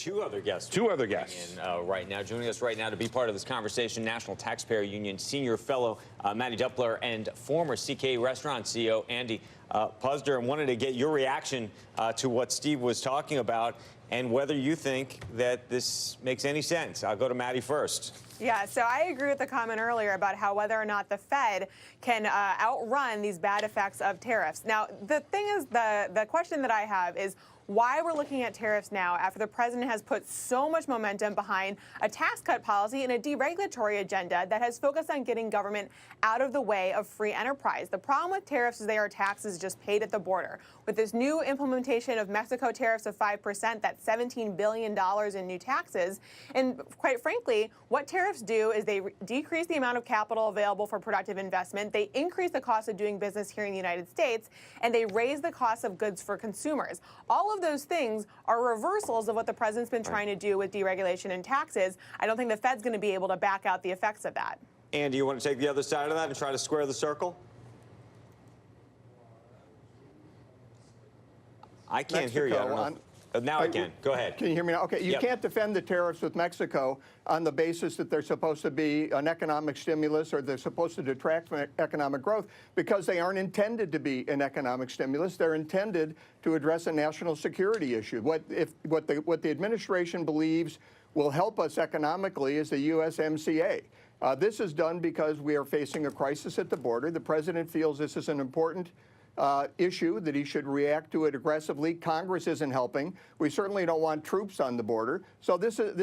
Two other guests. Right now. Joining us right now to be part of this conversation, National Taxpayer Union Senior Fellow Maddie Duppler and former CK Restaurant CEO Andy Puzder. I wanted to get your reaction to what Steve was talking about and whether you think that this makes any sense. I'll go to Maddie first. Yeah, so I agree with the comment earlier about how whether or not the Fed can outrun these bad effects of tariffs. Now, the thing is, the question that I have is why we're looking at tariffs now after the president has put so much momentum behind a tax cut policy and a deregulatory agenda that has focused on getting government out of the way of free enterprise. The problem with tariffs is they are taxes just paid at the border. With this new implementation of Mexico tariffs of 5%, that's $17 billion in new taxes. And quite frankly, what tariffs do is they decrease the amount of capital available for productive investment, they increase the cost of doing business here in the United States, and they raise the cost of goods for consumers. All of those things are reversals of what the president's been trying to do with deregulation and taxes. I don't think the Fed's going to be able to back out the effects of that. Andy, you want to take the other side of that and try to square the circle? I can't hear you. I don't know. Now I can. Go ahead. Can you hear me now? Okay, you can't defend the tariffs with Mexico on the basis that they're supposed to be an economic stimulus or they're supposed to detract from economic growth, because they aren't intended to be an economic stimulus. They're intended to address a national security issue. What the administration believes will help us economically is the USMCA. This is done because we are facing a crisis at the border. The president feels this is an important issue, that he should react to it aggressively. Congress isn't helping. We certainly don't want troops on the border. So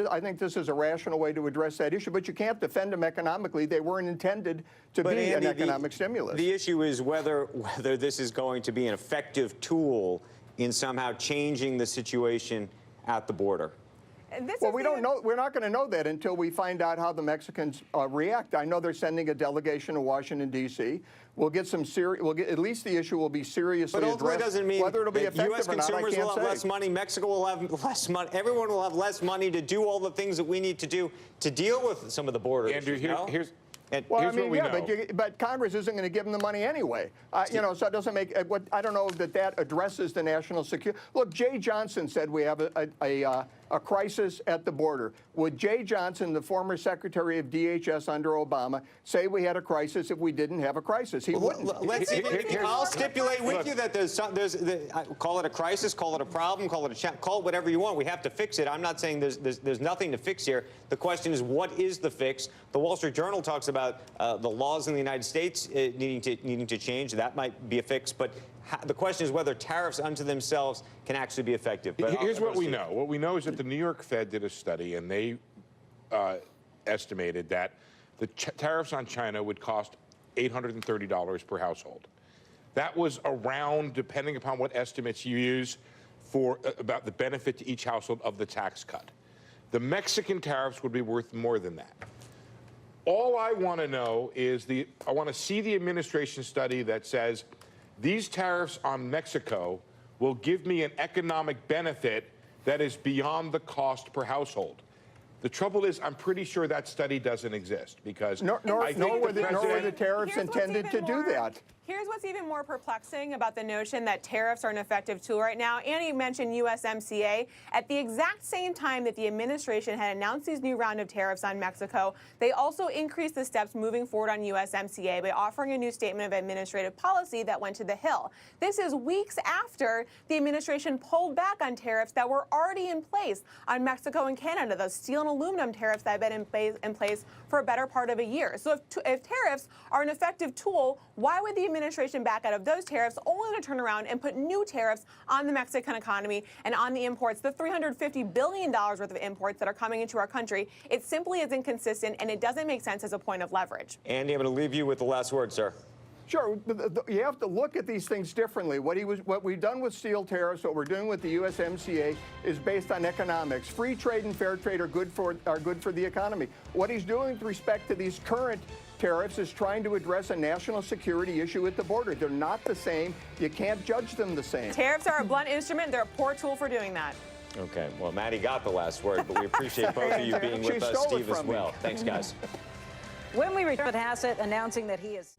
I think this is a rational way to address that issue. But you can't defend them economically. They weren't intended to be an economic stimulus. The issue is whether this is going to be an effective tool in somehow changing the situation at the border. Well, we don't know. We're not going to know that until we find out how the Mexicans react. I know they're sending a delegation to Washington, D.C. We'll get some at least the issue will be seriously addressed. But ultimately, doesn't mean whether it'll be effective U.S. or not, I consumers can't will have say. less money. Mexico will have less money. Everyone will have less money to do all the things that we need to do to deal with some of the border issues. Here's Well, here's I mean, what we know. but Congress isn't going to give them the money anyway. You know, so it doesn't make. I don't know that addresses the national security. Look, Jay Johnson said we have a crisis at the border. Would Jay Johnson, the former Secretary of DHS under Obama, say we had a crisis if we didn't have a crisis? He wouldn't. Let's see. I'll stipulate with you that call it a crisis, call it a problem, call it whatever you want. We have to fix it. I'm not saying there's nothing to fix here. The question is, what is the fix? The Wall Street Journal talks about the laws in the United States needing to change. That might be a fix, but the question is whether tariffs unto themselves can actually be effective. But here's what we know. What we know is that the New York Fed did a study, and they estimated that the tariffs on China would cost $830 per household. That was around, depending upon what estimates you use, for about the benefit to each household of the tax cut. The Mexican tariffs would be worth more than that. All I want to know is I want to see the administration study that says these tariffs on Mexico will give me an economic benefit that is beyond the cost per household. The trouble is, I'm pretty sure that study doesn't exist, because nor were the tariffs intended to do that. Here's what's even more perplexing about the notion that tariffs are an effective tool right now. Andy mentioned USMCA. At the exact same time that the administration had announced these new round of tariffs on Mexico, they also increased the steps moving forward on USMCA by offering a new statement of administrative policy that went to the Hill. This is weeks after the administration pulled back on tariffs that were already in place on Mexico and Canada, those steel and aluminum tariffs that have been in place for a better part of a year. So if tariffs are an effective tool, why would the administration back out of those tariffs, only to turn around and put new tariffs on the Mexican economy and on the imports, the $350 billion worth of imports that are coming into our country? It simply is inconsistent, and it doesn't make sense as a point of leverage. Andy, I'm going to leave you with the last word, sir. Sure, you have to look at these things differently. What we've done with steel tariffs, what we're doing with the USMCA, is based on economics. Free trade and fair trade are good for the economy. What he's doing with respect to these current tariffs is trying to address a national security issue at the border. They're not the same. You can't judge them the same. Tariffs are a blunt instrument. They're a poor tool for doing that. Okay. Well, Maddie got the last word, but we appreciate both of you being with us, Steve, as well. Thanks, guys. When we return with Hassett announcing that he is...